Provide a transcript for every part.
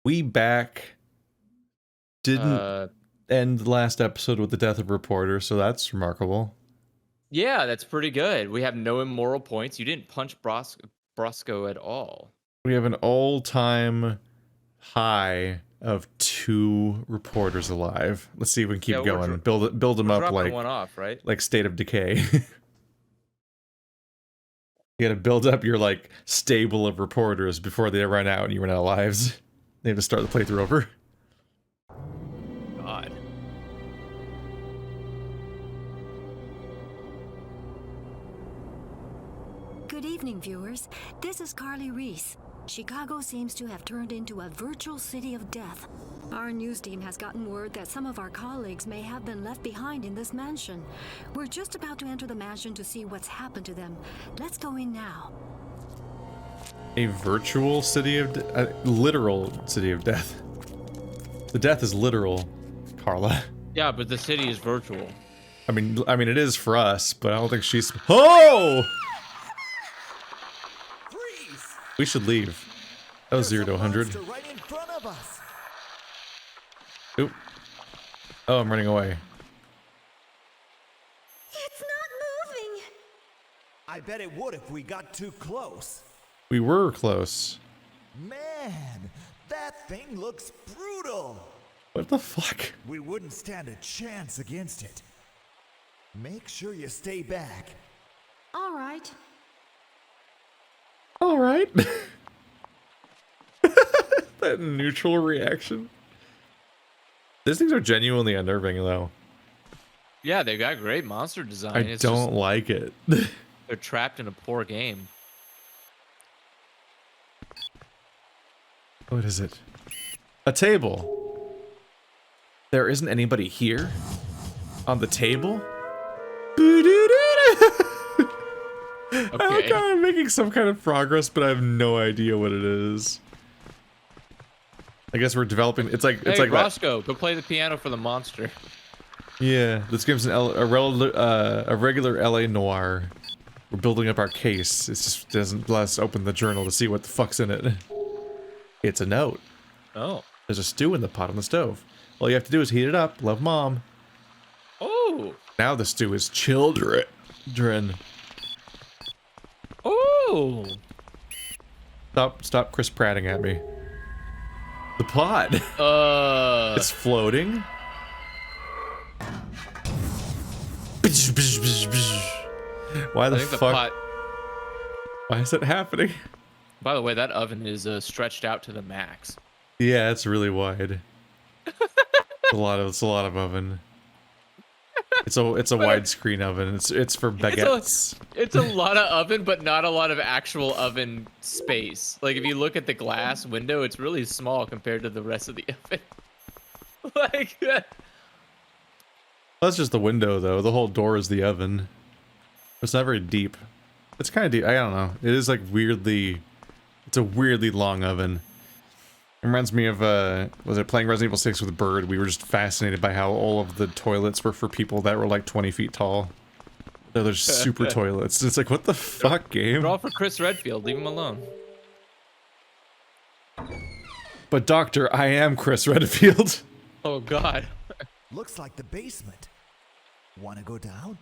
We back. Didn't end the last episode with the death of a reporter, so that's remarkable. Yeah, that's pretty good. We have no immoral points. You didn't punch Brosco at all. We have an all-time high of 2 reporters alive. Let's see if we can keep going. Build them up like one off, right? Like State of Decay. You gotta build up your like stable of reporters before they run out and you run out of lives. They have to start the playthrough over. God. Good evening, viewers. This is Carly Reese. Chicago seems to have turned into a virtual city of death. Our news team has gotten word that some of our colleagues may have been left behind in this mansion. We're just about to enter the mansion to see what's happened to them. Let's go in now. A virtual city of literal city of death. The death is literal, Carla. Yeah, but the city is virtual. I mean it is for us, but I don't think she's. Oh! Freeze! We should leave. That was 0 to 100. Right in front of us. Oop. Oh, I'm running away. It's not moving. I bet it would if we got too close. We were close. Man, that thing looks brutal. What the fuck? We wouldn't stand a chance against it. Make sure you stay back. All right. All right. That neutral reaction. These things are genuinely unnerving, though. Yeah, they got great monster design. I don't like it. They're trapped in a poor game. What is it? A table. There isn't anybody here? On the table? I'm kind of making some kind of progress, but I have no idea what it is. I guess we're developing. It's like Roscoe, go play the piano for the monster. Yeah, this game's a regular LA noir. We're building up our case. It just doesn't let us open the journal to see what the fuck's in it. It's a note. Oh. There's a stew in the pot on the stove. All you have to do is heat it up. Love, Mom. Oh. Now the stew is children. Oh. Stop Chris Pratting at me. The pot. It's floating. Why the fuck? Why is that happening? By the way, that oven is stretched out to the max. Yeah, it's really wide. It's a lot of oven. It's a widescreen oven. It's for baguettes. It's a lot of oven, but not a lot of actual oven space. Like if you look at the glass window, it's really small compared to the rest of the oven. Like that's just the window, though. The whole door is the oven. It's not very deep. It's kind of deep. I don't know. It is like weirdly. It's a weirdly long oven. It reminds me of, was it playing Resident Evil 6 with a bird? We were just fascinated by how all of the toilets were for people that were like 20 feet tall. They're super toilets. It's like, what the fuck, game? They're all for Chris Redfield. Leave him alone. But Doctor, I am Chris Redfield. Oh, God. Looks like the basement. Wanna go down?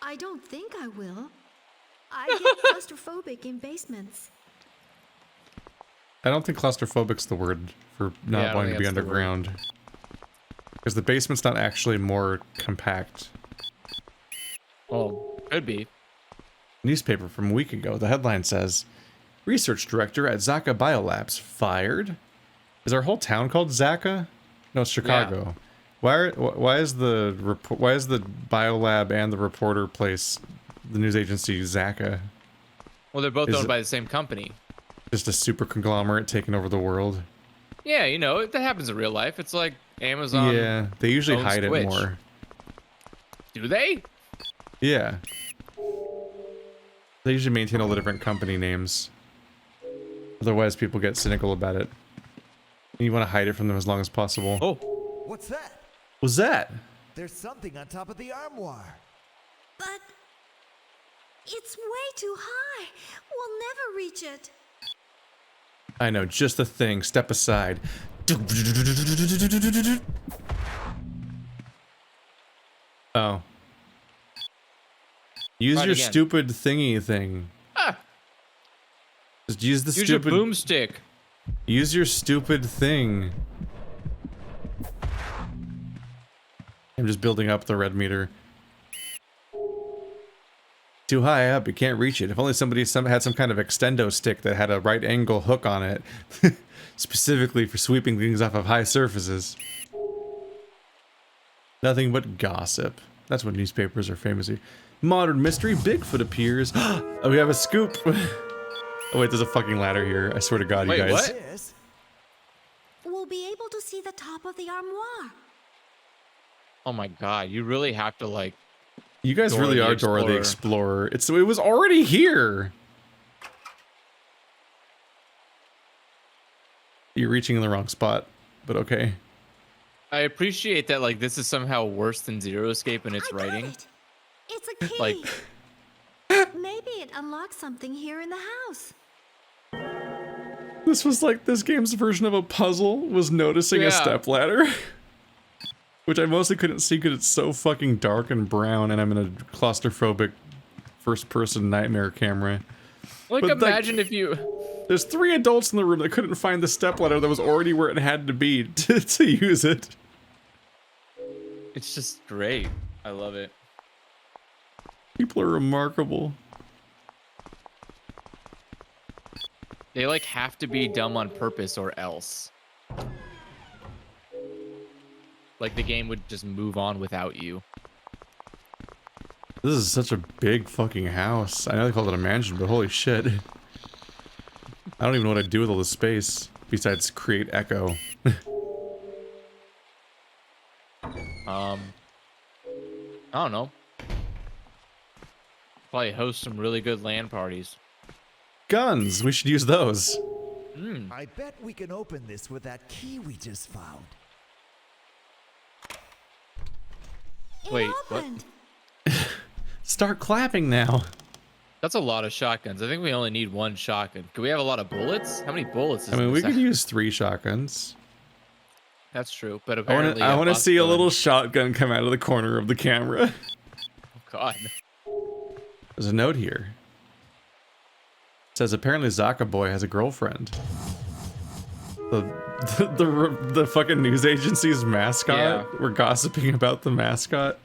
I don't think I will. I get claustrophobic in basements. I don't think claustrophobic's the word for not wanting to be underground. Because the basement's not actually more compact. Oh, could be. Newspaper from a week ago. The headline says, "Research director at ZaKa Biolabs fired." Is our whole town called ZaKa? No, it's Chicago. Yeah. Why is the Biolab and the reporter place, the news agency, ZaKa? Well, they're both owned by the same company. Just a super conglomerate taking over the world. Yeah, you know, that happens in real life. It's like Amazon. Yeah, they usually hide it more. Do they? Yeah. They usually maintain all the different company names. Otherwise, people get cynical about it. And you want to hide it from them as long as possible. Oh. What's that? What's that? There's something on top of the armoire. But it's way too high. We'll never reach it. I know, just the thing. Step aside. Oh. Use Try it your again. stupid thingy thing. Ah, Just use the use your stupid. boomstick. Use your stupid thing. I'm just building up the red meter. Too high up, you can't reach it. If only somebody had some kind of extendo stick that had a right angle hook on it. Specifically for sweeping things off of high surfaces. Nothing but gossip. That's what newspapers are famous for. Modern mystery, Bigfoot appears. Oh, we have a scoop. Oh wait, there's a fucking ladder here. I swear to God, Wait, you guys. what? This We'll be able to see the top of the armoire. Oh my god, you really have to like. You guys Dora really the are Dora the Explorer. It was already here. You're reaching in the wrong spot, but okay. I appreciate that like this is somehow worse than Zero Escape in its I got writing. it. It's a key. Like, Maybe it unlocks something here in the house. This was like this game's version of a puzzle was noticing a Yeah. stepladder. Which I mostly couldn't see because it's so fucking dark and brown and I'm in a claustrophobic first-person nightmare camera. like But, like- imagine if you. There's 3 adults in the room that couldn't find the stepladder that was already where it had to be to use it. It's just great. I love it. People are remarkable. They like have to be dumb on purpose or else. Like the game would just move on without you. This is such a big fucking house. I know they called it a mansion, but holy shit. I don't even know what I'd do with all this space besides create echo. I don't know. Probably host some really good LAN parties. Guns! We should use those. I bet we can open this with that key we just found. It Wait, what? opened. Start clapping now. That's a lot of shotguns. I think we only need 1 shotgun. Could we have a lot of bullets? How many bullets is I mean, in we this could use 3 shotguns. That's true, but I apparently want to bus see a gun- little shotgun come out of the corner of the camera. Oh, God. There's a note here. It says apparently ZaKa boy has a girlfriend. The fucking news agency's mascot. Yeah. We're gossiping about the mascot.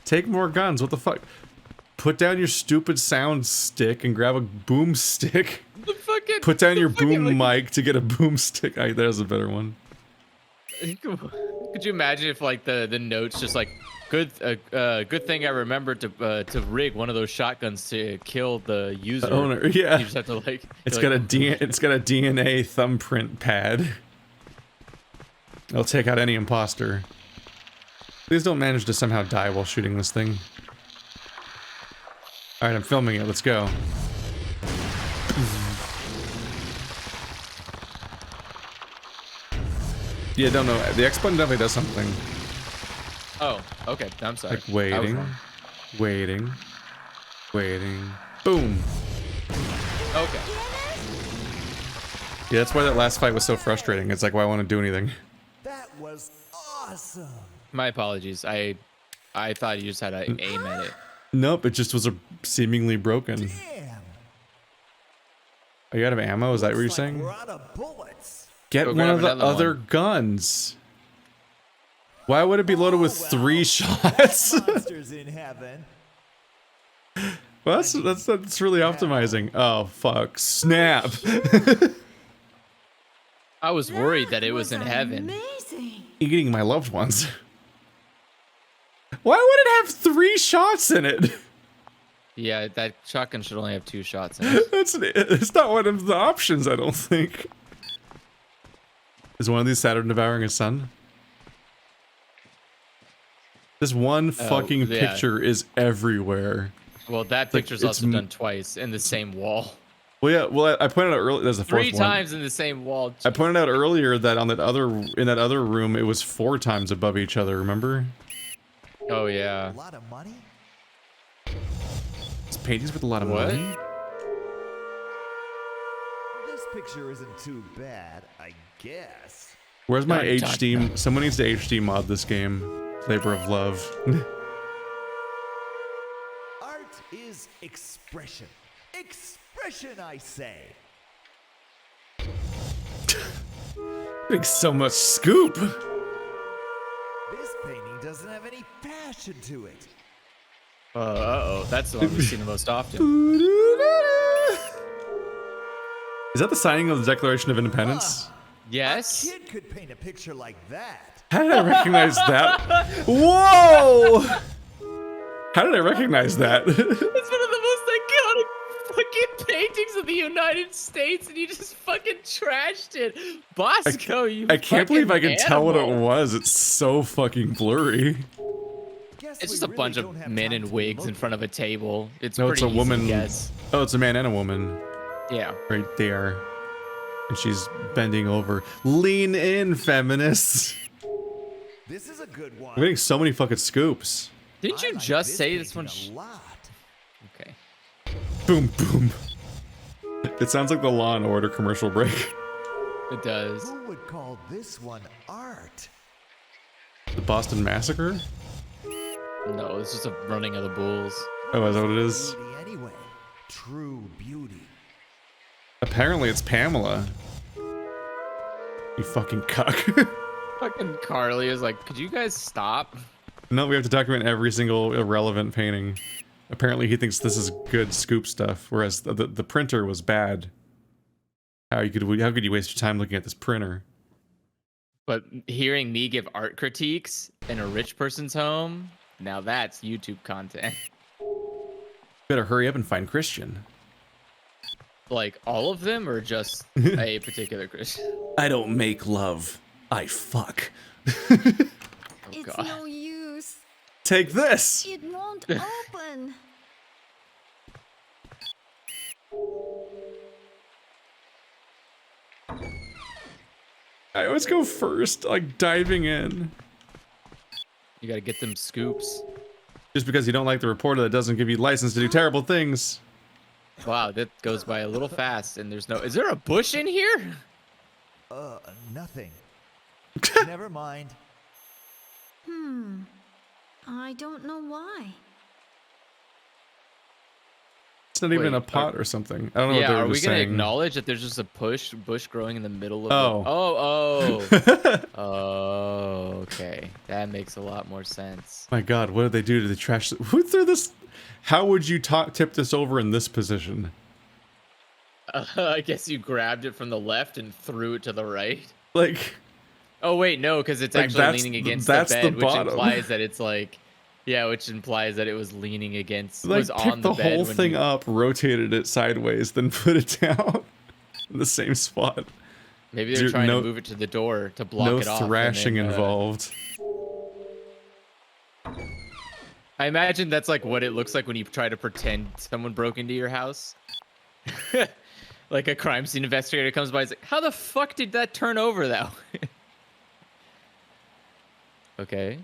Take more guns. What the fuck? Put down your stupid sound stick and grab a boomstick. The fucking. Put down the your fucking, boom like- mic to get a boomstick. There's a better one. Could you imagine if like the notes just like good thing I remembered to rig one of those shotguns to kill the user. The owner, yeah. You just have to like. It's you're got it's got a DNA thumbprint pad. It'll take out any imposter. Please don't manage to somehow die while shooting this thing. Alright, I'm filming it. Let's go. Yeah, don't know. The X button definitely does something. Oh, okay. I'm sorry. Like waiting, waiting, waiting. Boom. Okay. Yeah, that's why that last fight was so frustrating. It's like, why want to do anything? That was awesome. My apologies. I thought you just had to aim at it. Nope, it just was a seemingly broken. Damn. Are you out of ammo? Is that what you're Looks like saying? we're out of bullets. Get Go one grab of the another other one. guns. Why would it be loaded with Oh, well. 3 shots? well, Monsters in heaven. that's really optimizing. Oh fuck! Snap! I was worried that it was in heaven. Amazing. Eating my loved ones. Why would it have 3 shots in it? Yeah, that shotgun should only have 2 shots in it. It's not one of the options. I don't think. Is one of these Saturn devouring his son? This one fucking yeah. picture is everywhere. Well, that like, picture's it's also done twice in the same wall. Well, yeah. Well, I pointed out earlier. There's a 4th 3 one. times in the same wall. I pointed out earlier that in that other room, it was 4 times above each other. Remember? Oh yeah. A lot of money? It's paintings with a lot of What? money. This picture isn't too bad, I guess. Where's my Dun, dun, HD? dun. Someone needs to HD mod this game. Labor of love. Art is expression. Expression, I say. Makes so much scoop. This painting doesn't have any passion to it. Uh-oh. That's the one we've seen the most often. Is that the signing of the Declaration of Independence? Yes. A kid could paint a picture like that. How did I recognize that? Whoa! How did I recognize that? It's one of the most iconic fucking paintings of the United States, and you just fucking trashed it. Bosco, you I can't believe I can fucking tell what it animal. was. It's so fucking blurry. Guess It's we just a really bunch don't of have men time in to wigs in look. front of a table. It's No, pretty it's a woman. easy to guess. Oh, it's a man and a woman Yeah. right there. And she's bending over. Lean in, feminists. This is a good one. I'm getting so many fucking scoops. Didn't I you like just say this painting one? a lot. Okay. Boom, boom. It sounds like the Law and Order commercial break. It does. Who would call this one art? The Boston Massacre? No, it's just a running of the bulls. Oh, is that what it is? Beauty anyway. True beauty. Apparently it's Pamela. You fucking cuck. Fucking Carly is like, could you guys stop? No, we have to document every single irrelevant painting. Apparently he thinks this is good scoop stuff, whereas the printer was bad. How could you waste your time looking at this printer? But hearing me give art critiques in a rich person's home, now that's YouTube content. Better hurry up and find Christian. Like all of them or just a particular Christian? I don't make love. I fuck. Oh It's god. no use. Take this! It won't open. I always go first, like diving in. You gotta get them scoops. Just because you don't like the reporter, that doesn't give you license to do terrible things. Wow, that goes by a little fast and there's no... Is there a bush in here? Nothing. Never mind. I don't know why. It's not even Wait, a pot or something. I don't know what Yeah, they were are we just gonna saying. acknowledge that there's just a bush growing in the middle of Oh. Oh, okay. That makes a lot more sense. My god, what did they do to the trash? Who threw this? How would you tip this over in this position? I guess you grabbed it from the left and threw it to the right. Like, Oh wait, no, because it's Like, actually that's leaning the- against that's the the bed, which bottom. implies that it's like, yeah, which implies that it was leaning against, like was on picked the the bed whole when thing you- up, rotated it sideways, then put it down in the same spot. Maybe they're Dude, trying no- to move it to the door to block No it off. and thrashing then, involved. I imagine that's like what it looks like when you try to pretend someone broke into your house. Like a crime scene investigator comes by, is like, how the fuck did that turn over that way? Okay.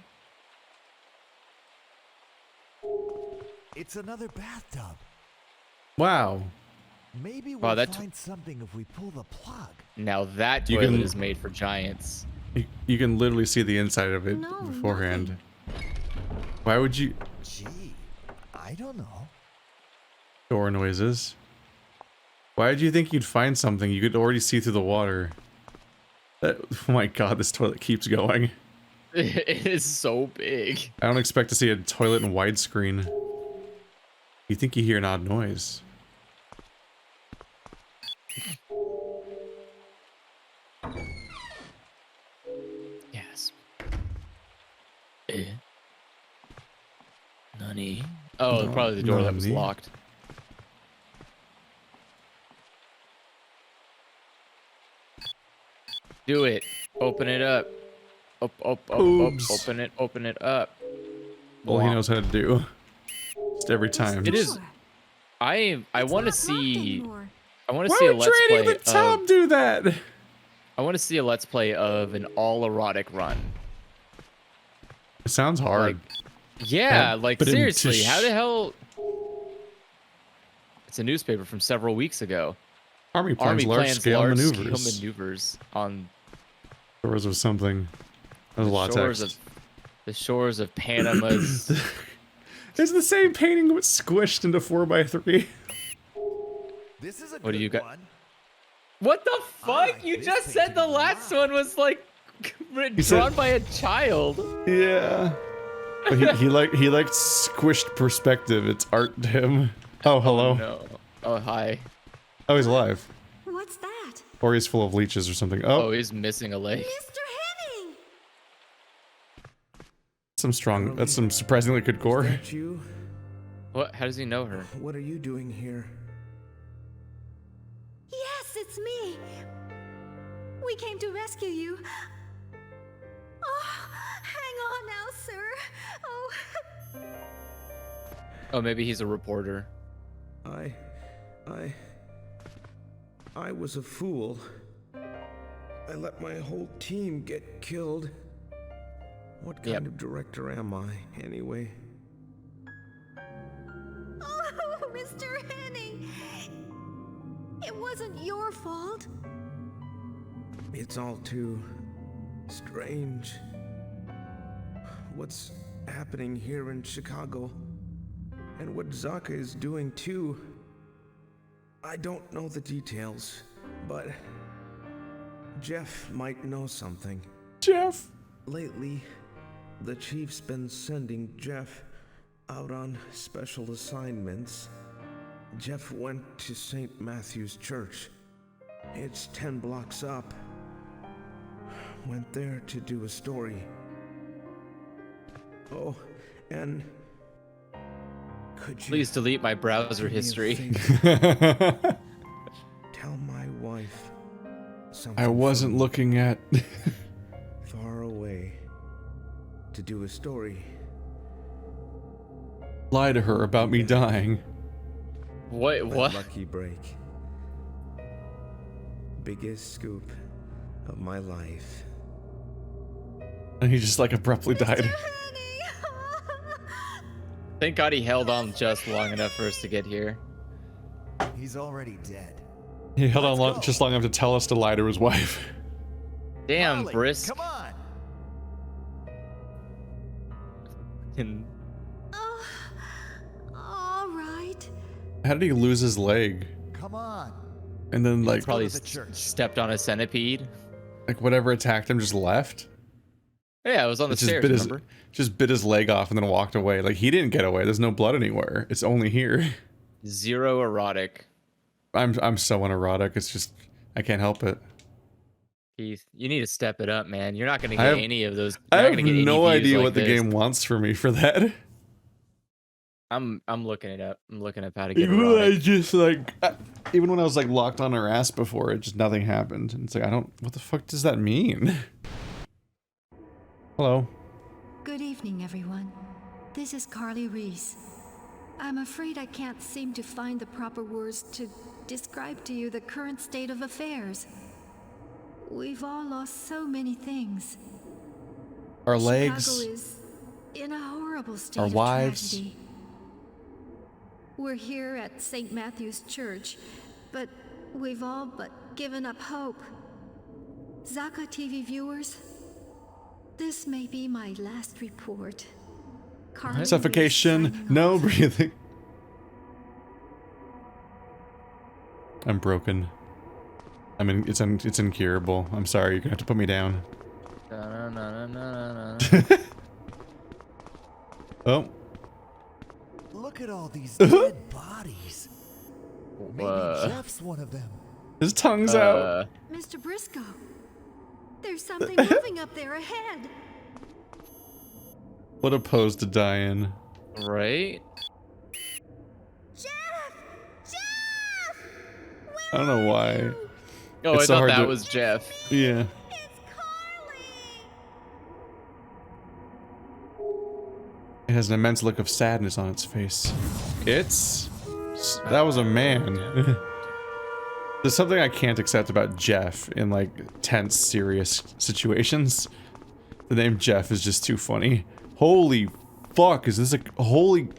It's another bathtub. Wow. Maybe Wow, we'll that find something if we pull the plug. Now that You toilet can- is made for giants. You can literally see the inside of it No, beforehand. Why would you... Gee, I don't know. Door noises. Why did you think you'd find something? You could already see through the water. That, oh my god, this toilet keeps going. It is so big. I don't expect to see a toilet in widescreen. You think you hear an odd noise. Yes. Nani? Oh, No, probably the door that was nani? locked. Do it. Open it up. Boobs. Open it up. All he Blah. knows how to do. Just every time. It is- Sure. I want to It's not locked see. anymore. I want to Why see a would let's Trading play the Tom of, do that? I want to see a let's play of an all erotic run. It sounds hard. Yeah, like but in seriously, tish- how the hell? It's a newspaper from several weeks ago. Army plans large-scale maneuvers. maneuvers on Shores of something. That was a lot of text. The shores of Panama's. It's the same painting but squished into 4x3. This is a What do you good got? one. What the fuck? like You this just said the painting a last lot. one was like drawn said- by a child. Yeah. But he liked squished perspective. It's art to him. Oh, hello. No. Oh, hi. Oh, he's alive. What's that? Or he's full of leeches or something. Oh, Oh, he's missing a leg. Mr. Henning! that's some surprisingly good gore. That you? What? How does he know her? What are you doing here? Yes, it's me. We came to rescue you. Oh, hang on now, sir. Oh. Oh, maybe he's a reporter. I was a fool. I let my whole team get killed. What kind of director am I, anyway? Oh, Mr. Henning. It wasn't your fault. It's all too strange. What's happening here in Chicago, and what ZaKa is doing too. I don't know the details, but Jeff might know something. Jeff. Lately, the chief's been sending Jeff out on special assignments. Jeff went to St. Matthew's Church. It's 10 blocks up. Went there to do a story. Oh, and could you Please delete my browser do me a history. favor? Tell my wife something. I wasn't from looking at. far away to do a story. Lie to her about me dying. What? My What? lucky break. Biggest scoop of my life. And he just like abruptly died. Thank God he held on just long enough for us to get here. He's already dead. He held on Let's go. just long enough to tell us to lie to his wife. Damn, Molly, Brisk. Come on. And Oh, all right. How did he lose his leg? Come on. And then like probably to the church. stepped on a centipede. whatever attacked him just left. Yeah, it was on the It just stairs, bit his remember? just bit his leg off and then walked away. Like he didn't get away. There's no blood anywhere. It's only here. Zero erotic. I'm so unerotic. It's just I can't help it. Keith, you need to step it up, man. You're not going to I get have- any of those. I You're not have gonna get any no views idea like what the this. game wants from me for that. I'm looking it up. I'm looking up how to get Even when I erotic. just like, even when I was like locked on her ass before, it just nothing happened. And it's like I don't. What the fuck does that mean? Hello. Good evening, everyone. This is Carly Reese. I'm afraid I can't seem to find the proper words to describe to you the current state of affairs. We've all lost so many things. Our Chicago legs. is in a horrible state Our of wives. tragedy. We're here at St. Matthew's Church, but we've all but given up hope. ZaKa TV viewers, this may be my last report. Carly Reese Suffocation. signing No off. breathing. I'm broken. I mean, it's incurable. I'm sorry. You're gonna have to put me down. Oh. Look at all these dead bodies. Maybe Uh, Jeff's one of them. His tongue's out. Mr. Briscoe, there's something moving up there ahead. What a pose to die in. Right? Jeff! Jeff! I don't know why. Oh, It's I so thought hard that to- was Jeff. Yeah. It's Carly! It has an immense look of sadness on its face. That was a man. There's something I can't accept about Jeff in like tense, serious situations. The name Jeff is just too funny. Holy fuck, is this a holy...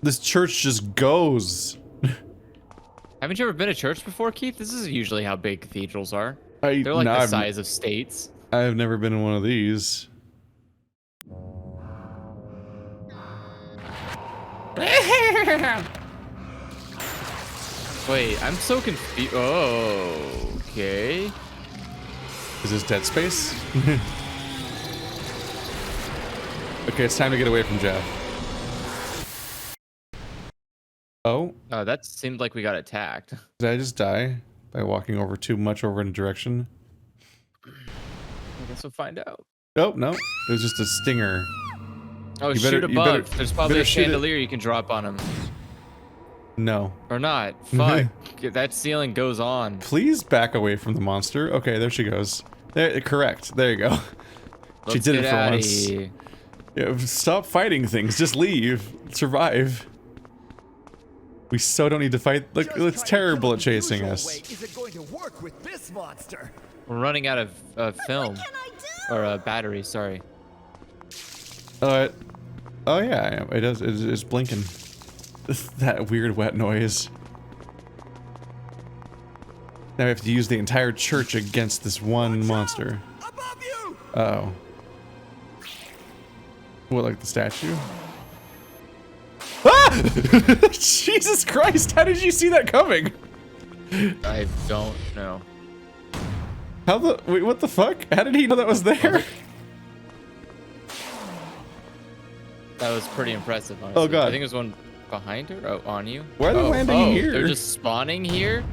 This church just goes. Haven't you ever been to church before, Keith? This is usually how big cathedrals are. They're They're like the size of states. I have never been in one of these. Wait, I'm so confused. Oh, okay. Is this Dead Space? Okay, it's time to get away from Jeff. Oh, Oh, that seemed like we got attacked. did I just die by walking over too much over in a direction? I guess we'll find out. Oh, no. It was just a stinger. Oh, You shoot better- you above. better- There's probably better a shoot it. chandelier you can drop on him. No. Or not. Fuck. That ceiling goes on. Please back away from the monster. Okay, there she goes. There, correct. There you go. She Let's did get it for outta once. here. Yeah, stop fighting things. Just leave. Survive. We so don't need to fight. Look, Just it's trying to terrible kill at the chasing usual us. way isn't going to work with this monster. We're running out of film. Or battery, sorry. Oh yeah, it does. It's blinking. That weird wet noise. Now we have to use the entire church against this one monster. Above you! Uh-oh. What, like the statue? Ah! Jesus Christ, how did you see that coming? I don't know. How the, wait, what the fuck? How did he know that was there? That was pretty impressive, honestly. Oh, God. I think there's one behind her. Oh, on you. Why are they landing here? They're just spawning here?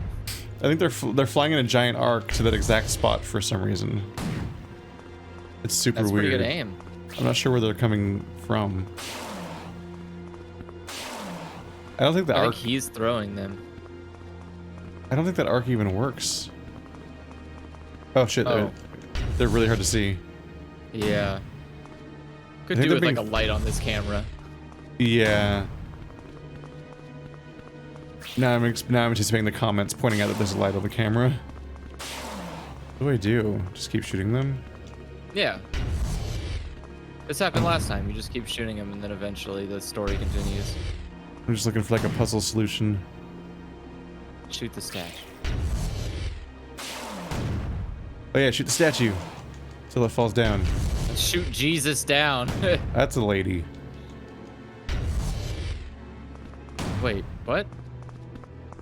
I think they're flying in a giant arc to that exact spot for some reason. It's super That's weird. pretty good aim. I'm not sure where they're coming from. I don't think the I arc. think he's throwing them. I don't think that arc even works. Oh shit! Oh. They're really hard to see. Yeah. Could I think do they're with like being- a light on this camera. Yeah. Now I'm anticipating the comments pointing out that there's a light on the camera. What do I do? Just keep shooting them? Yeah. This happened last time. You just keep shooting them, and then eventually the story continues. I'm just looking for like a puzzle solution. Shoot the statue. Oh yeah, shoot the statue till it falls down. Shoot Jesus down. That's a lady. Wait, what?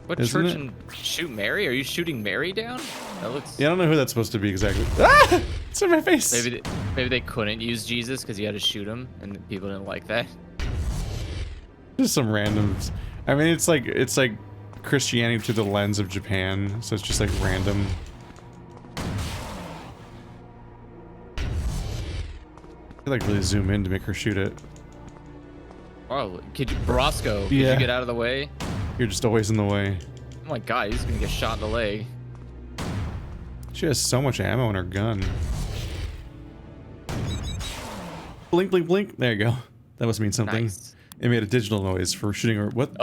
What Isn't church it? and shoot Mary? Are you shooting Mary down? That looks. Yeah, I don't know who that's supposed to be exactly. Ah! It's in my face. Maybe they couldn't use Jesus because you had to shoot him, and people didn't like that. Just some randoms. I mean, it's like Christianity through the lens of Japan, so it's just like random. I could like really zoom in to make her shoot it. Oh, Brosco, could Yeah. you get out of the way? You're just always in the way. Oh my god, he's gonna get shot in the leg. She has so much ammo in her gun. Blink, blink, blink. There you go. That must mean something. Nice. It made a digital noise for shooting her. What?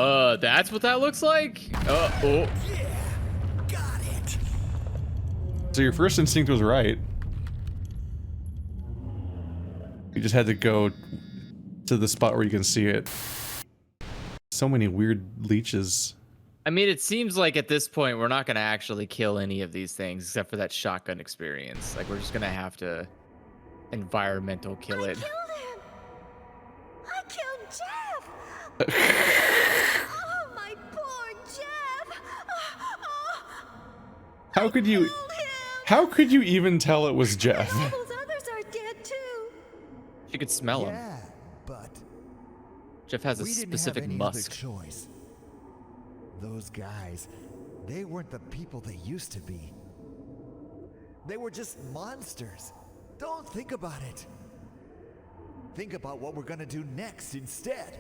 That's what that looks like? Oh. Got it. So your first instinct was right. You just had to go to the spot where you can see it. So many weird leeches. I mean, it seems like at this point, we're not gonna actually kill any of these things except for that shotgun experience. Like, we're just gonna have to environmental kill it. I killed Jeff! Oh, my poor Jeff! How could you? How could you even tell it was Jeff? All those others are dead too. She could smell him. Yeah, but Jeff has a we didn't specific have any musk. other choice. Those guys, they weren't the people they used to be. They were just monsters. Don't think about it. Think about what we're gonna do next instead.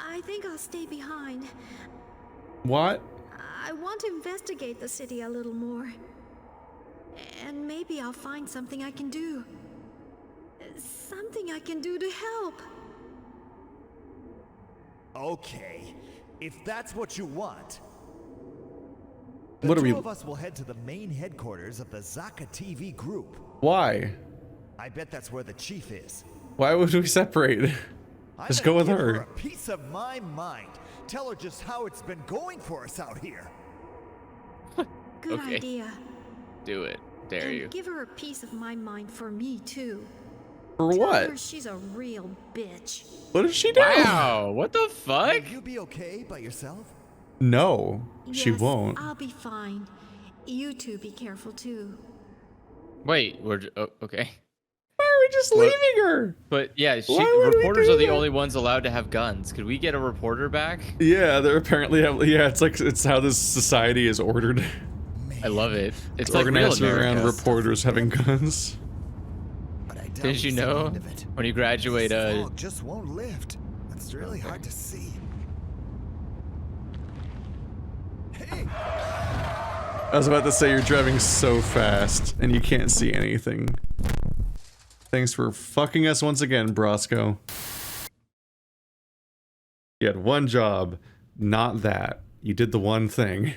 I think I'll stay behind. What? I want to investigate the city a little more. And maybe I'll find something I can do. Something I can do to help. Okay, if that's what you want. What are we? Two of us will head to the main headquarters of the ZaKa TV group. Why? I bet that's where the chief is. Why would we separate? I'm Just gonna go with give her. a piece of my mind. Tell her just how it's been going for us out here. good Okay. idea. Do it. Dare And you. give her a piece of my mind for me, too. For Tell what? her she's a real bitch. What did she do? Wow, what the fuck? Will you be okay by yourself? No, she Yes, won't. I'll be fine. You two be careful, too. Wait, okay. Why are we just What? leaving her? But yeah, Why would we reporters do are the that? only ones allowed to have guns. Could we get a reporter back? Yeah, they're apparently it's how this society is ordered. I love it. It's It's like real organized around America. reporters having guns. But I doubt Didn't you we see the know end of it. when you graduate This fog just won't lift. It's really hard to see. Hey, I was about to say you're driving so fast and you can't see anything. Thanks for fucking us once again, Brosco. You had one job, not that. You did the one thing.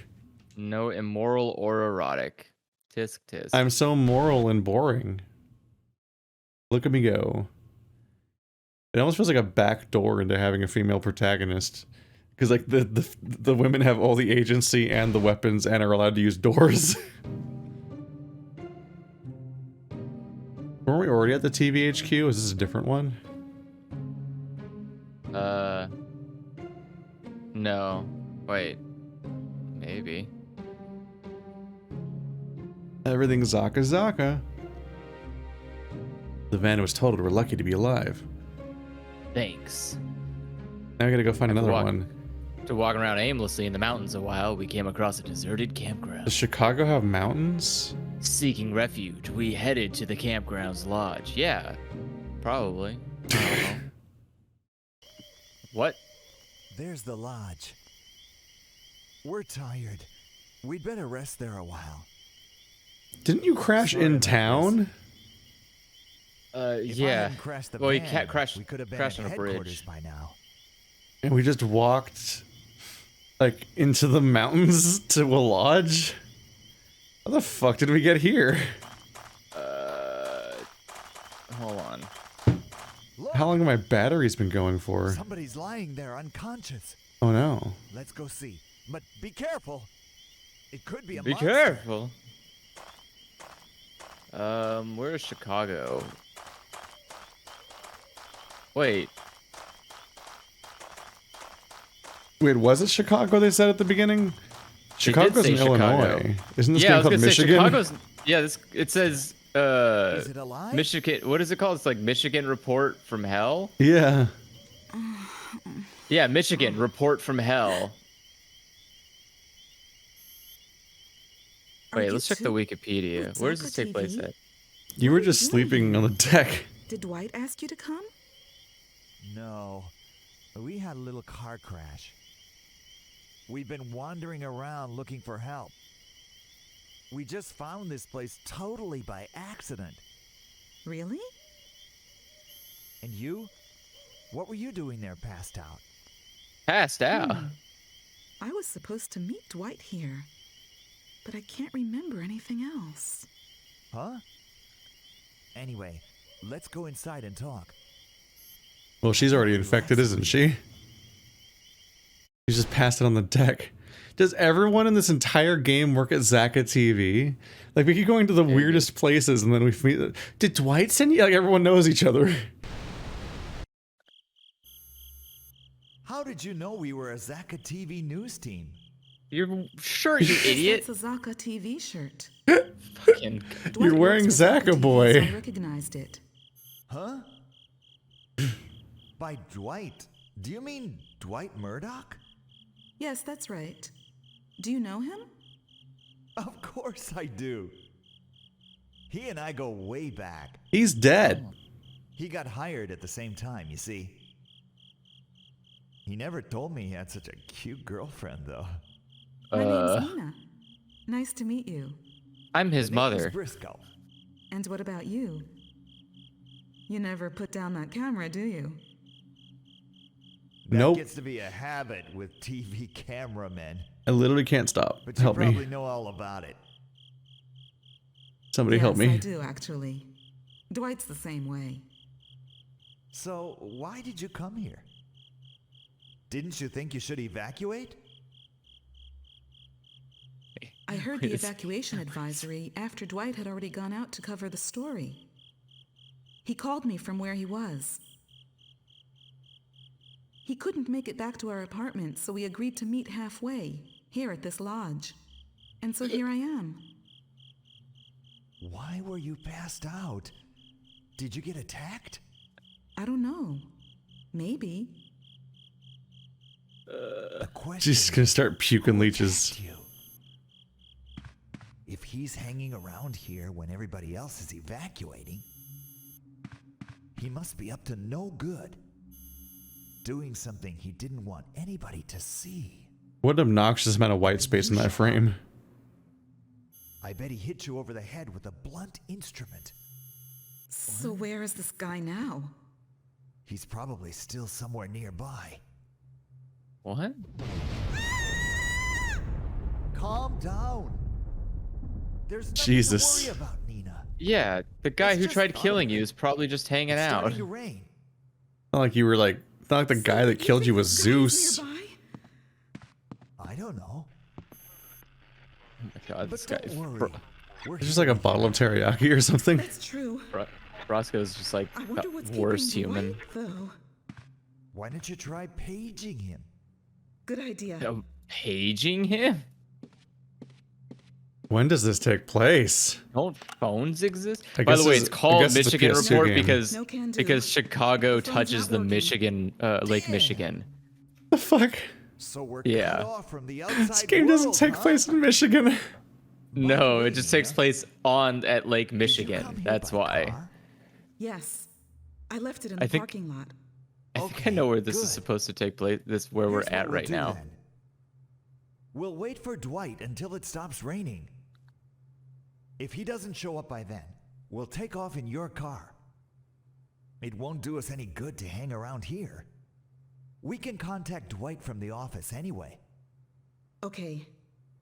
no immoral or erotic. Tisk tisk. I'm so moral and boring. Look at me go. It almost feels like a back door into having a female protagonist. Because like the women have all the agency and the weapons and are allowed to use doors. Weren't we already at the TVHQ? Is this a different one? No. Wait. Maybe. Everything's ZaKa. The van was told we're lucky to be alive. Thanks. Now I gotta go find another walk- one. After walking around aimlessly in the mountains a while, we came across a deserted campground. Does Chicago have mountains? Seeking refuge, we headed to the campground's lodge. Yeah, probably. I don't know. What? there's the lodge. We're tired. We'd better rest there a while. Didn't you crash Sorry in about town? If I Yeah. hadn't crashed the Well, you van, can't crash- we could have been crash at on a headquarters bridge. by now. And we just walked, like, into the mountains to a lodge? How the fuck did we get here? Hold on. Look, How long have my batteries been going for? somebody's lying there unconscious. Oh no. Let's go see. But be careful. It could be a Be monster. careful. Where's Chicago? Wait. Wait, was it Chicago they said at the beginning? Chicago's say in Illinois. Chicago. Isn't this Yeah, I game was called gonna say Michigan? Chicago's. Yeah, it says Is it alive? Michigan. What is it called? It's like Michigan Report from Hell. Yeah. Yeah, Michigan Report from Hell. Wait, let's check the Wikipedia. with Where does this ZaKa take place TV? at? You were What are you just doing sleeping here? on the deck. Did Dwight ask you to come? No. We had a little car crash. We've been wandering around looking for help. We just found this place totally by accident. Really? And you? What were you doing there passed out? Passed out. I was supposed to meet Dwight here, but I can't remember anything else. Huh? Anyway, let's go inside and talk. Well, she's already infected, isn't she? She's just passed it on the deck. Does everyone in this entire game work at ZaKa TV? Like, we keep going to the weirdest places, and then we meet. Did Dwight send you? Like, everyone knows each other. How did you know we were a ZaKa TV news team? You're sure, you idiot. That's a ZaKa TV shirt. Fucking- Dwight wearing works for ZaKa, TV, boy. So I recognized it. Huh? By Dwight, do you mean Dwight Murdoch? Yes, that's right. Do you know him? Of course I do. He and I go way back. He's dead. He got hired at the same time, you see. He never told me he had such a cute girlfriend, though. My name's Nina. Nice to meet you. I'm his Name's mother. Briscoe. And what about you? You never put down that camera, do you? That Nope. gets to be a habit with TV cameramen. I literally can't stop. But you Help probably me. know all about it. Somebody yes, help I me. do, actually. Dwight's the same way. So, why did you come here? Didn't you think you should evacuate? I heard the evacuation advisory after Dwight had already gone out to cover the story. He called me from where he was. He couldn't make it back to our apartment, so we agreed to meet halfway, here at this lodge. And so here I am. Why were you passed out? Did you get attacked? I don't know. Maybe. The question She's just gonna start puking who leeches. attacked you? If he's hanging around here when everybody else is evacuating, he must be up to no good. Doing something he didn't want anybody to see. What an obnoxious amount of white space in that frame. I bet he hit you over the head with a blunt instrument. So where is this guy now? He's probably still somewhere nearby. What? Calm down. There's nothing Jesus. to worry about, Nina. Yeah, the guy It's who just tried fun. killing you is probably just hanging It's out. starting to rain. Not like you were like, not like the guy that killed you was Zeus. Nearby? I don't know. Oh my god, But this guy. don't worry. We're It's just like a bottle of teriyaki or something. That's true. Roscoe's just like I wonder what's the worst keeping human. Dwight, though. Why don't you try paging him? Good idea. Paging him? When does this take place? Don't phones exist? I By the guess way, it's- it's I called guess it's a Michigan PS2 Report game. because No can do. because Chicago The phone's touches not the working. Michigan Lake Damn. Michigan. The fuck? So we're Yeah. cut off from the outside This game doesn't world, take huh? place in Michigan. No, way, it just takes Nina, place at Lake did you Michigan. come here That's by why. car? Yes. I left it in I the think- parking lot. I think I Okay, know where this is good. supposed to take place. This where we're Here's what at we'll right do now. then. We'll wait for Dwight until it stops raining. If he doesn't show up by then, we'll take off in your car. It won't do us any good to hang around here. We can contact Dwight from the office anyway. Okay.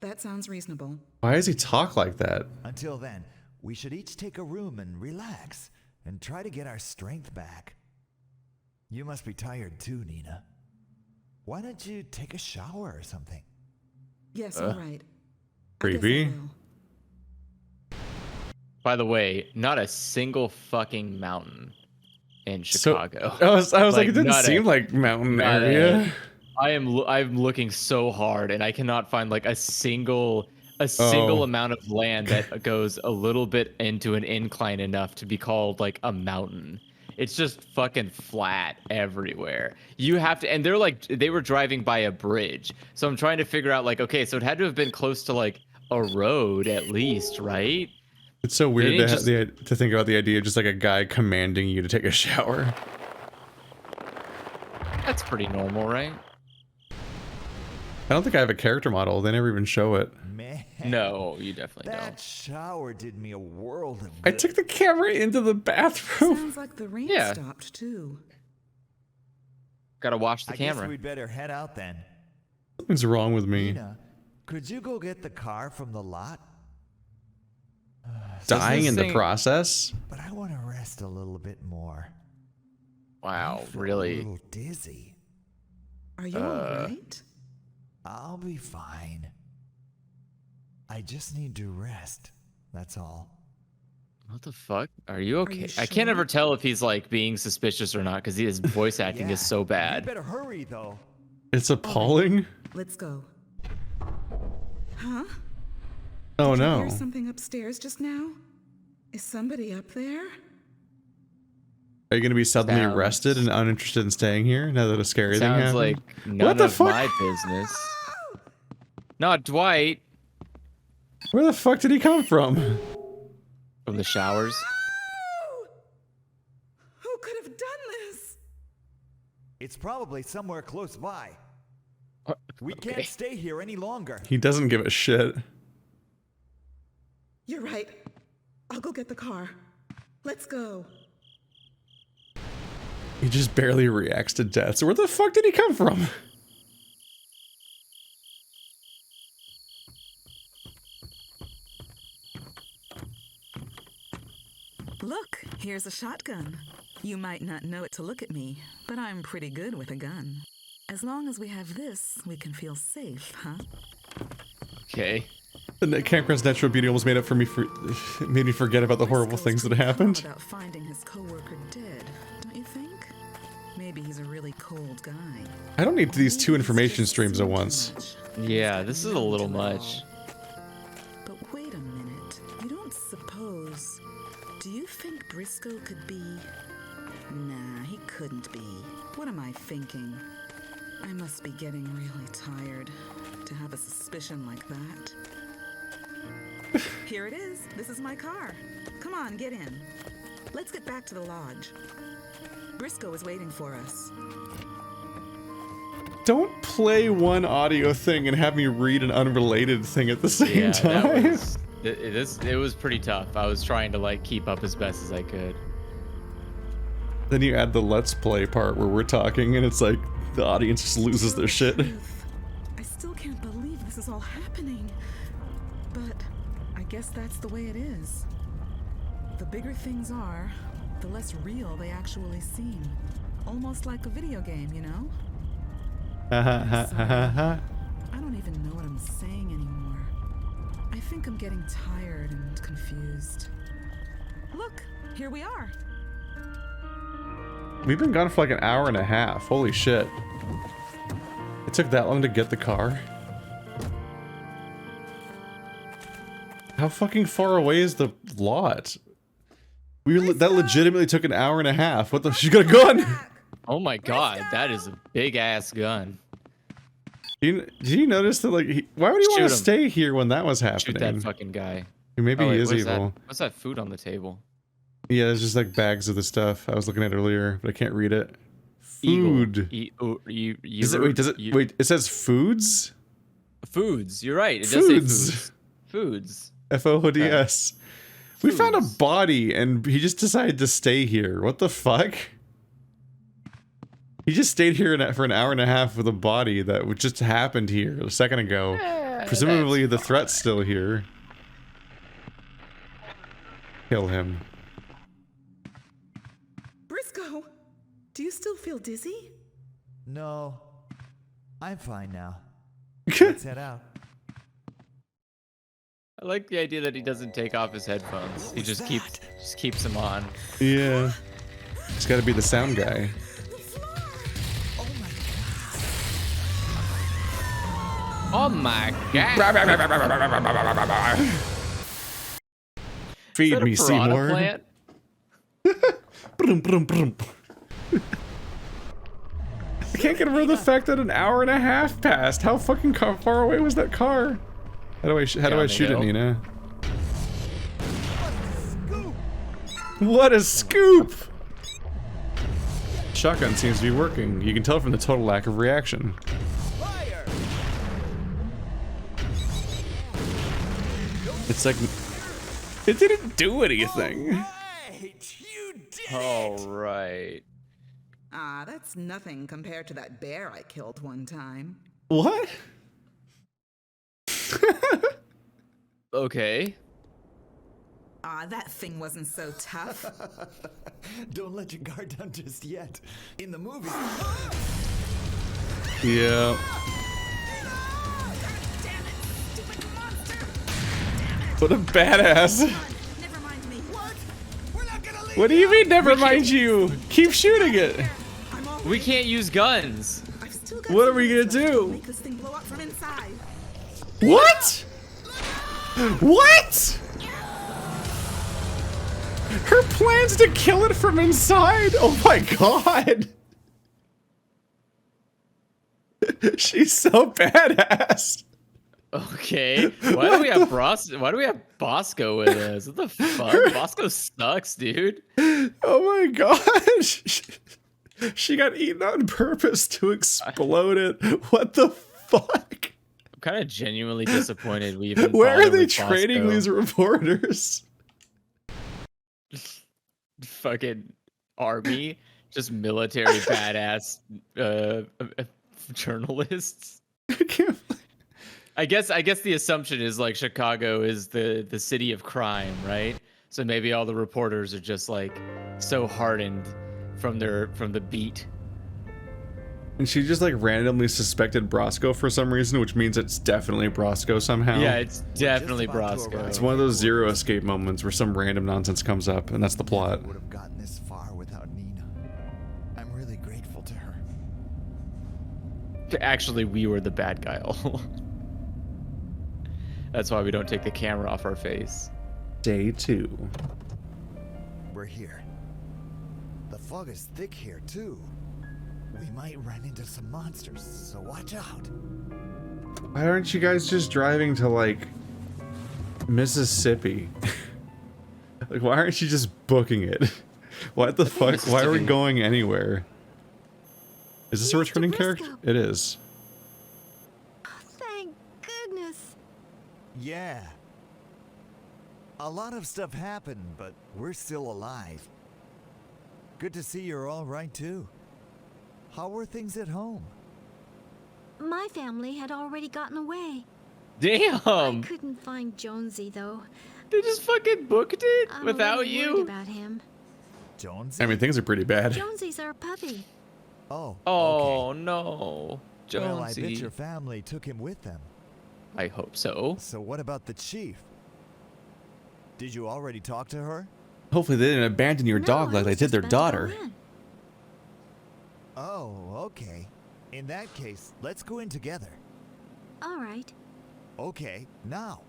That sounds reasonable. Why does he talk like that? Until then, we should each take a room and relax and try to get our strength back. You must be tired too, Nina. Why don't you take a shower or something? Yes, all right. I guess I Creepy. will. By the way, not a single fucking mountain in So Chicago. I was like, it didn't not seem like mountain not area. I'm looking so hard and I cannot find like a single amount of land that goes a little bit into an incline enough to be called like a mountain. It's just fucking flat everywhere. You have to, and they were driving by a bridge. So I'm trying to figure out like, okay, so it had to have been close to like a road at least, right? It's so weird didn't to, just- to think about the idea of just like a guy commanding you to take a shower. That's pretty normal, right? I don't think I have a character model. They never even show it. Man, No, you definitely that don't. shower did me a world of I good. took the camera into the bathroom. Sounds like the rain Yeah. stopped, too. Gotta watch the I guess camera. we'd better head out then. Something's wrong with me. Nina, could you go get the car from the lot? Dying this in the thing- process? But I want to rest a little bit more. I Wow, feel really? A little dizzy. Are you all right? I'll be fine. I just need to rest. That's all. What the fuck? Are you okay? you I can't sure? ever tell if he's like being suspicious or not because his voice acting is so You bad. better hurry though. It's appalling. Let's go. Huh? Oh Did you no. hear something upstairs just now? Is somebody up there? Are you going to be suddenly Sounds- arrested and uninterested in staying here now that a scary thing Sounds happened? like none the of fuck? my business. Not Dwight Where the fuck did he come from? from the showers. Oh! Who could have done this? It's probably somewhere close by. We Okay. can't stay here any longer. He doesn't give a shit. You're right. I'll go get the car. Let's go. He just barely reacts to death. So where the fuck did he come from? Look, here's a shotgun. You might not know it to look at me, but I'm pretty good with a gun. As long as we have this, we can feel safe, huh? Okay. The campground's natural beauty almost made me forget about the horrible things that happened. About finding his coworker dead, don't you think? Maybe he's a really cold guy. I don't need these two information streams at once. Yeah, this is a little much. But wait a minute. You don't suppose... Do you think Briscoe could be... Nah, he couldn't be. What am I thinking? I must be getting really tired to have a suspicion like that. Here it is. This is my car. Come on, get in. Let's get back to the lodge. Briscoe is waiting for us. Don't play one audio thing and have me read an unrelated thing at the same time. It was pretty tough. I was trying to like keep up as best as I could. Then you add the let's play part where we're talking and it's like the audience just loses their shit. I still can't believe this is all happening. But I guess that's the way it is. The bigger things are, the less real they actually seem. Almost like a video game, you know? I don't even know what I'm saying anymore. I think I'm getting tired and confused. Look, here we are. We've been gone for like an hour and a half. Holy shit. It took that long to get the car? How fucking far away is the lot? That legitimately took an hour and a half. What the? She got a gun! Oh my god, that is a big ass gun. Did you notice that, like, why would he want to stay here when that was happening? Shoot that fucking guy. Maybe he is evil. What's that food on the table? Yeah, it's just like bags of the stuff I was looking at earlier, but I can't read it. Food. Wait, it says foods? Foods, you're right. It does say foods. Foods. F-O-O-D-S. We found a body and he just decided to stay here. What the fuck? He just stayed here for an hour and a half with a body that just happened here a second ago. Presumably the threat's still here. Kill him. Briscoe, do you still feel dizzy? No, I'm fine now. Let's head out. I like the idea that he doesn't take off his headphones. He just keeps them on. Yeah. He's gotta be the sound guy. Oh my god. Feed me, Seymour. Brum, brum, brum. I can't get over the fact that an hour and a half passed. How fucking far away was that car? How do I shoot it, Nina? What a scoop! Shotgun seems to be working. You can tell from the total lack of reaction. It's like it didn't do anything. All right. Ah, that's nothing compared to that bear I killed one time. What? Okay. Ah, that thing wasn't so tough. Don't let your guard down just yet. In the movie. Yeah. What a badass. Never mind me. What do you mean, never mind you? Keep shooting it. We can't use guns. What are we gonna do? Make this thing blow up from inside. What? What? Her plans to kill it from inside? Oh my god. She's so badass. Okay. Why do we have Bosco with us? What the fuck? Bosco sucks, dude. Oh my gosh. She got eaten on purpose to explode it. What the fuck? I'm kind of genuinely disappointed we even Where are they with training Bosco. these reporters? Fucking army, just military badass journalists. I guess the assumption is like Chicago is the city of crime, right? So maybe all the reporters are just like so hardened from the beat And she just like randomly suspected Brosco for some reason, which means it's definitely Brosco somehow. Yeah, it's definitely Just about to Brosco. arrive. It's one of those zero escape moments where some random nonsense comes up, and that's the plot. Would have gotten this far without Nina. I'm really grateful to her. Actually, we were the bad guy all. That's why we don't take the camera off our face. Day 2. We're here. The fog is thick here too. We might run into some monsters, so watch out. Why aren't you guys just driving to like Mississippi? Like, why aren't you just booking it? What the fuck? Why are we going anywhere? Is this a Mr. returning character? Briscoe. It is. Thank goodness. Yeah. A lot of stuff happened, but we're still alive. Good to see you're all right too. How were things at home? My family had already gotten away. Damn! I couldn't find Jonesy though. They just fucking booked it I'm a without little you. worried about him. Jones? I mean, things are pretty bad. Jonesy's our puppy. Oh. Oh okay. no, Jonesy. Well, I bet your family took him with them. I hope so. So what about the chief? Did you already talk to her? Hopefully they didn't abandon your No, dog I like they was did their just about to go daughter. in. Oh, okay. In that case, let's go in together. All right. Okay, now.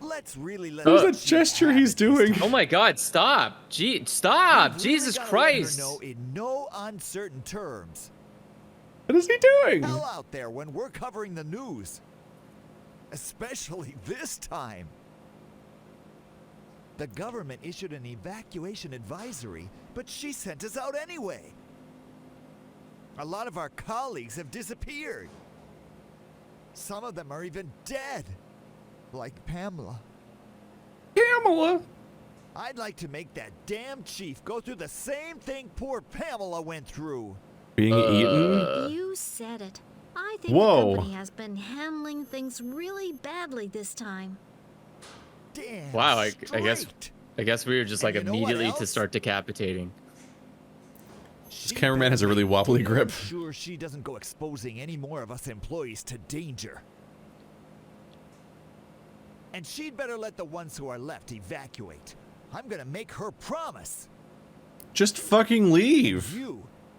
Let's really let What the was that chief gesture have he's it this doing? time. Oh my God! Stop! Stop! We've really Jesus gotta let her Christ! know in no uncertain terms. What is he doing? Hell out there when we're covering the news. Especially this time. The government issued an evacuation advisory, but she sent us out anyway. A lot of our colleagues have disappeared. Some of them are even dead. Like Pamela. Pamela! I'd like to make that damn chief go through the same thing poor Pamela went through. Being eaten? You said it. I think Whoa. the company has been handling things really badly this time. Damn. Wow, I guess straight. we were just like And you know what immediately to else? start decapitating. She cameraman has a better really be wobbly damn grip. Sure, she doesn't go exposing any more of us employees to danger. And she'd better let the ones who are left evacuate. I'm gonna make her promise. Just fucking leave.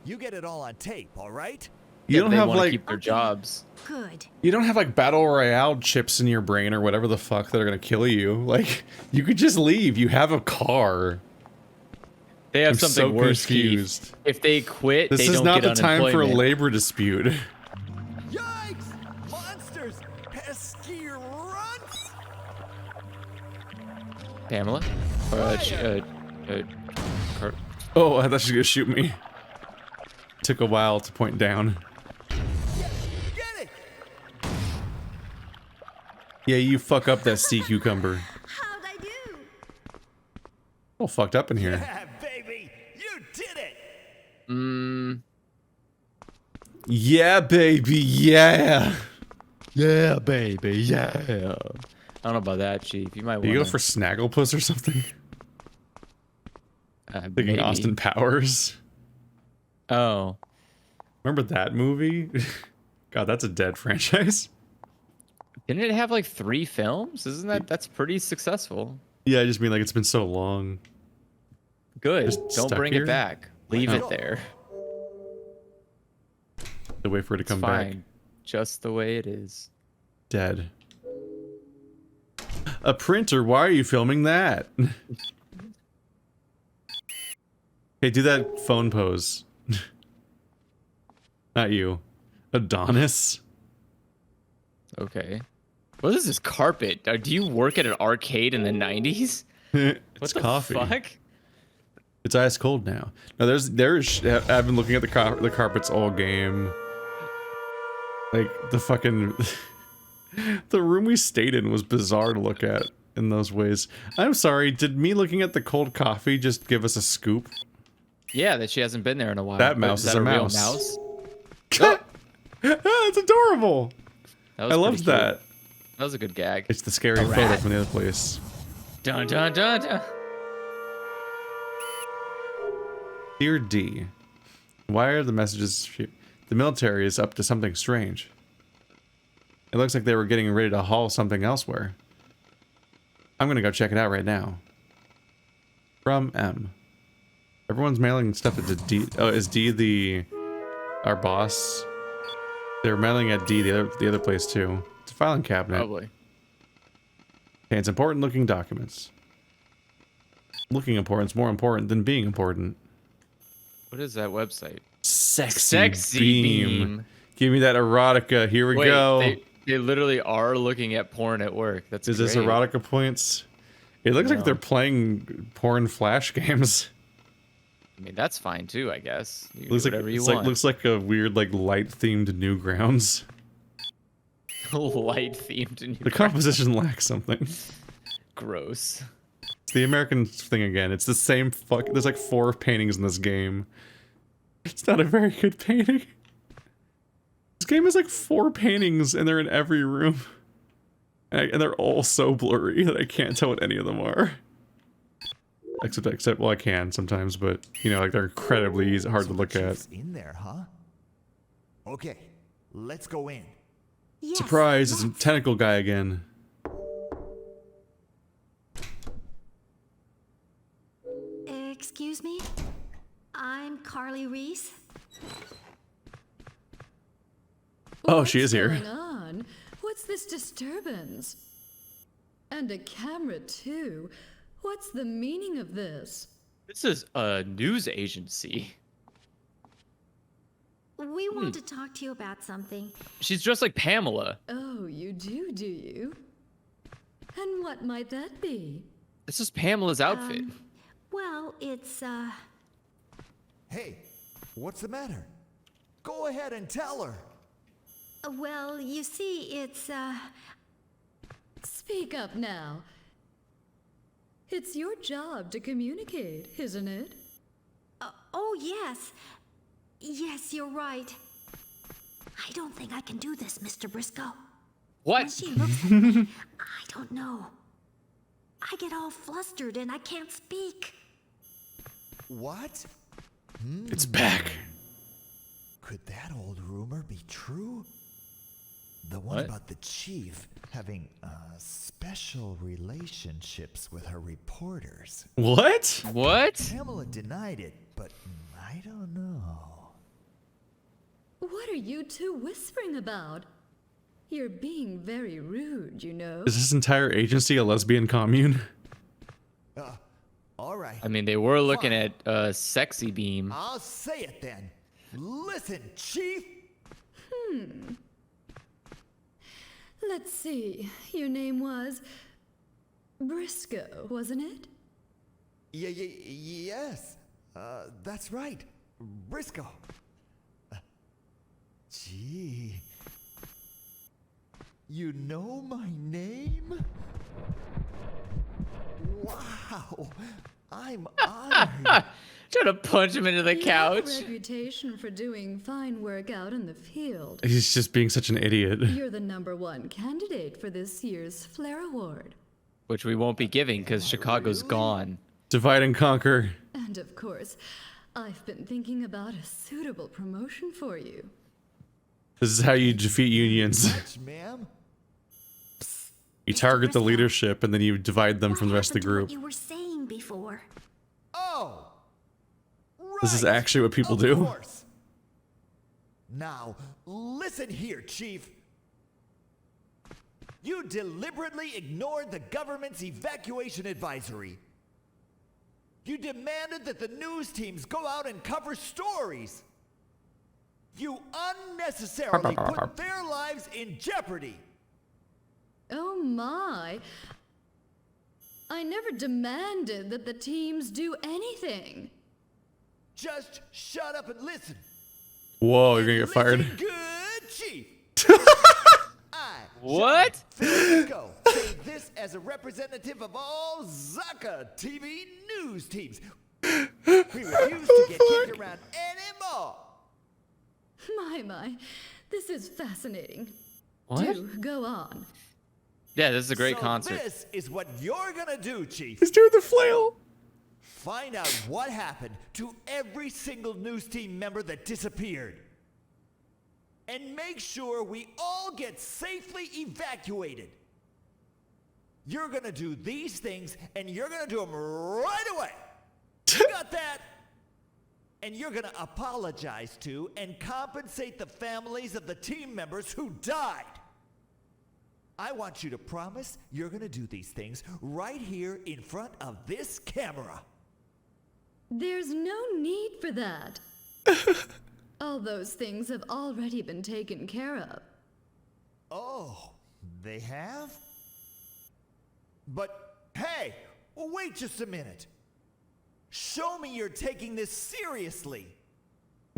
You get it all on tape, all right? You don't they have wanna like keep their Okay. jobs. Good. you don't have like battle royale chips in your brain or whatever the fuck that are gonna kill you. Like you could just leave. You have a car. They have I'm something so worse. confused. Keith. If they quit, This they is don't not get the time for a unemployment. labor dispute. Yikes! Monsters! Pesky runts! Pamela? Car- Oh, I thought she was gonna shoot me. Took a while to point down. Get it! Yeah, you fuck up that sea cucumber. How'd I do? All fucked up in here. Yeah, baby! You did it! Yeah, baby, yeah. Yeah, baby, yeah. I don't know about that, Chief. You might Do you want go for Snagglepuss or something? Thinking Austin Powers. Oh. Remember that movie? God, that's a dead franchise. Didn't it have like 3 films? That's pretty succll? Yeah, I just mean like it's been so long. Good. Just Don't stuck bring here? it back. Leave Let's it there. To wait for it to It's come fine. back. Just the way it is. Dead. A printer, why are you filming that? Hey, do that phone pose. Not you. Adonis. Okay. What is this carpet? Do you work at an arcade in the 90s? It's What the coffee. fuck? It's ice cold now. No, I've been looking at the carpets all game. Like the fucking the room we stayed in was bizarre to look at in those ways. I'm sorry, did me looking at the cold coffee just give us a scoop? Yeah, that she hasn't been there in a while. That But mouse is that a real mouse. Oh, It's adorable. that was I pretty loved cute. that. That was a good gag. It's the scary photo rat. from the other place. Dun dun dun dun. Dear D, Why are the messages... The military is up to something strange. It looks like they were getting ready to haul something elsewhere. I'm gonna go check it out right now. From M. Everyone's mailing stuff to D. Oh, is D our boss? They're mailing at D, the other place too. It's a filing cabinet. Probably. Okay, it's important looking documents. Looking important is more important than being important. What is that website? Sexy beam. Give me that erotica. Here we Wait, go. They literally are looking at porn at work. That's Is great. this erotica points? It looks like they're playing porn flash games. I mean, that's fine too, I guess. You Looks do like whatever you it's want. like looks like a weird like light themed Newgrounds. Light themed. The composition lacks something. Gross. It's the American thing again. It's the same fuck. There's like 4 paintings in this game. It's not a very good painting. This game has like 4 paintings and they're in every room. And they're all so blurry that I can't tell what any of them are. Except, well, I can sometimes, but you know, like they're incredibly easy, hard to look at. Chief's in there, huh? Okay, let's go in. Yes, Surprise! It's a let's. tentacle guy again. Excuse me? I'm Carly Reese. Oh, she is here. What's going on? What's this disturbance? And a camera, too. What's the meaning of this? This is a news agency. We want to talk to you about something. She's dressed like Pamela. Oh, you do you? And what might that be? This is Pamela's outfit. Well, it's, Hey, what's the matter? Go ahead and tell her. well, you see, it's, Speak up now. It's your job to communicate, isn't it? oh, yes. Yes, you're right. I don't think I can do this, Mr. Briscoe. When What? she looks at me, I don't know. I get all flustered and I can't speak. What? It's back. Could that old rumor be true? The one What? about the chief having special relationships with her reporters. What? What? Pamela denied it, but I don't know. What are you two whispering about? You're being very rude, you know. Is this entire agency a lesbian commune? All right, I mean, they were looking at Sexy Beam. I'll say it then. Listen, Chief. Let's see. Your name was Briscoe, wasn't it? Yes, that's right. Briscoe. Gee. You know my name? Wow. I'm honored. Trying to punch him into the You have a couch. reputation for doing fine work out in the field. He's just being such an idiot. You're the #1 candidate for this year's Flair Award. Which we won't be giving because Chicago's gone. Divide and conquer. And of course, I've been thinking about a suitable promotion for you. This is how you defeat unions. Much, ma'am. You target the Briscoe. leadership and then you divide them What from the rest of the happened to group. what you were saying before? Oh. This is right. actually what people Of do. course. Now, listen here, Chief. You deliberately ignored the government's evacuation advisory. You demanded that the news teams go out and cover stories. You unnecessarily put their lives in jeopardy. Oh my. I never demanded that the teams do anything. Just shut up and listen. Whoa, you're gonna get Listen fired. Good, Chief. I, What? Briscoe, say this as a representative of all ZaKa TV news teams. We refuse to get kicked around anymore. My. This is fascinating. What? Do go on. Yeah, this is a great So concert. This is what you're gonna do, Chief. He's doing the flail. Find out what happened to every single news team member that disappeared. And make sure we all get safely evacuated. You're gonna do these things, and you're gonna do them right away. You got that? And you're gonna apologize to and compensate the families of the team members who died. I want you to promise you're gonna do these things right here in front of this camera. There's no need for that. All those things have already been taken care of. Oh, they have? But hey, wait just a minute. Show me you're taking this seriously.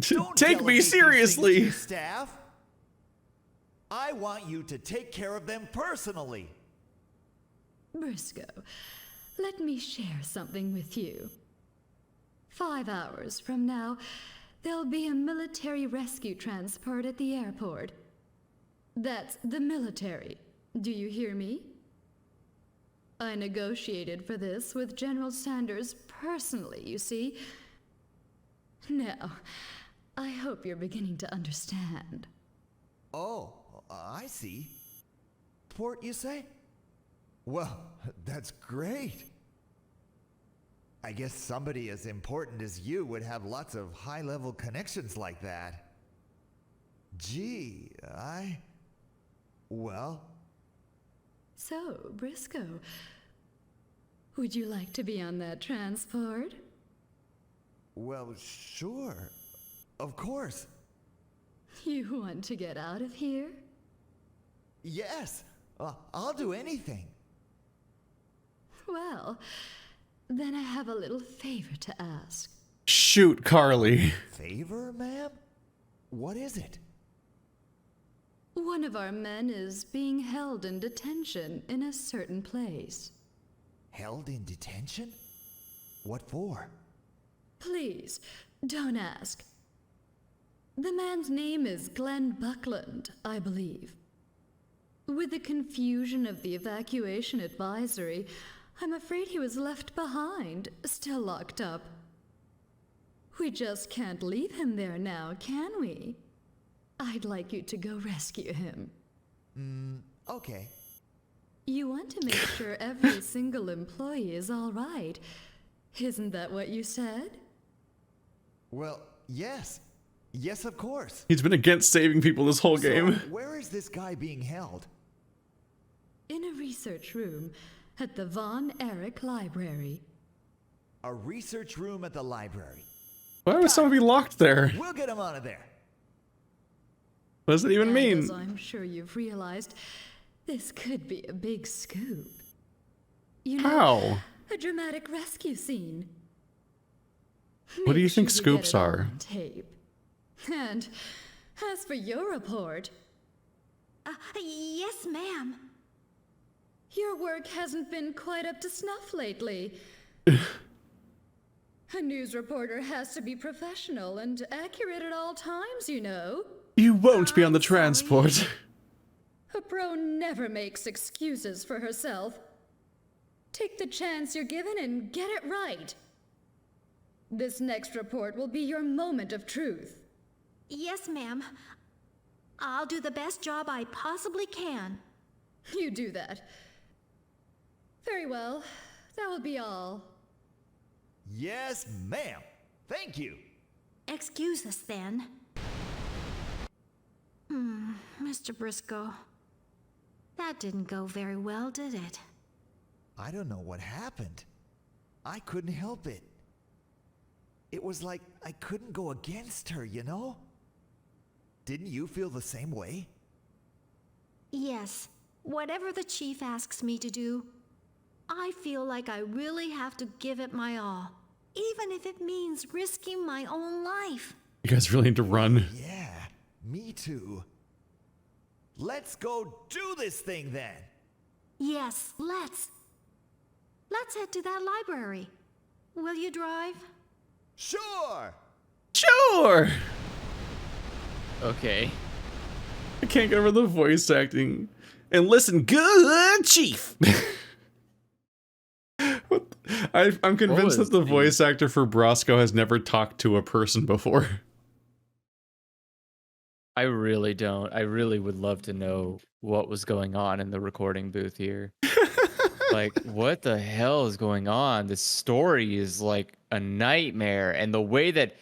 Don't Take me delegate these things to seriously. your staff. I want you to take care of them personally. Briscoe, let me share something with you. 5 hours from now, there'll be a military rescue transport at the airport. That's the military. Do you hear me? I negotiated for this with General Sanders personally, you see. Now, I hope you're beginning to understand. Oh, I see. Port, you say? Well, that's great. I guess somebody as important as you would have lots of high-level connections like that. Gee, well... So, Briscoe, would you like to be on that transport? Well, sure. Of course. You want to get out of here? Yes. I'll do anything. Well, then I have a little favor to ask. Shoot, Carly. Favor, ma'am? What is it? One of our men is being held in detention in a certain place. Held in detention? What for? Please, don't ask. The man's name is Glenn Buckland, I believe. With the confusion of the evacuation advisory, I'm afraid he was left behind, still locked up. We just can't leave him there now, can we? I'd like you to go rescue him. Okay. You want to make sure every single employee is all right. Isn't that what you said? Well, yes. Yes, of course. He's been against saving people this whole game. So, where is this guy being held? In a research room at the Von Erich Library. A research room at the library. Why would someone be locked there? We'll get him out of there. What does it even And mean? as I'm sure you've realized, this could be a big scoop. You know, How? a dramatic rescue scene. What do you Make think sure get scoops it all are? on tape. And as for your report, Yes, ma'am. your work hasn't been quite up to snuff lately. A news reporter has to be professional and accurate at all times, you know. You won't be on the transport. A pro never makes excuses for herself. Take the chance you're given and get it right. This next report will be your moment of truth. Yes, ma'am. I'll do the best job I possibly can. You do that. Very well. That will be all. Yes, ma'am. Thank you. Excuse us then. Mr. Briscoe. That didn't go very well, did it? I don't know what happened. I couldn't help it. It was like I couldn't go against her, you know? Didn't you feel the same way? Yes. Whatever the chief asks me to do, I feel like I really have to give it my all. Even if it means risking my own life. You guys really need to run. Yeah, me too. Let's go do this thing then. Yes, let's. Let's head to that library. Will you drive? Sure! Sure! Okay. I can't get over the voice acting. And listen good, Chief! What? I'm convinced was that the the- voice actor for Brosco has never talked to a person before. I really don't. I really would love to know what was going on in the recording booth here. Like, what the hell is going on? This story is like a nightmare, and the way that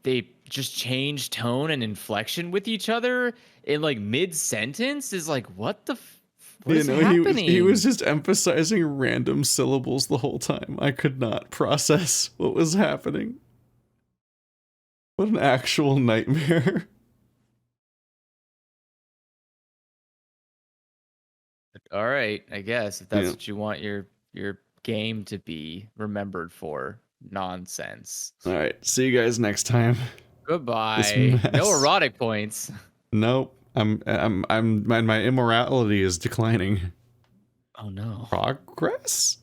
they just change tone and inflection with each other in like mid-sentence is like, what the what is happening? He was just emphasizing random syllables the whole time. I could not process what was happening. What an actual nightmare. All right, I guess if that's Yeah. what you want your game to be remembered for, nonsense. All right, see you guys next time. Goodbye. No mess. erotic points. Nope. My immorality is declining. Oh no. Progress?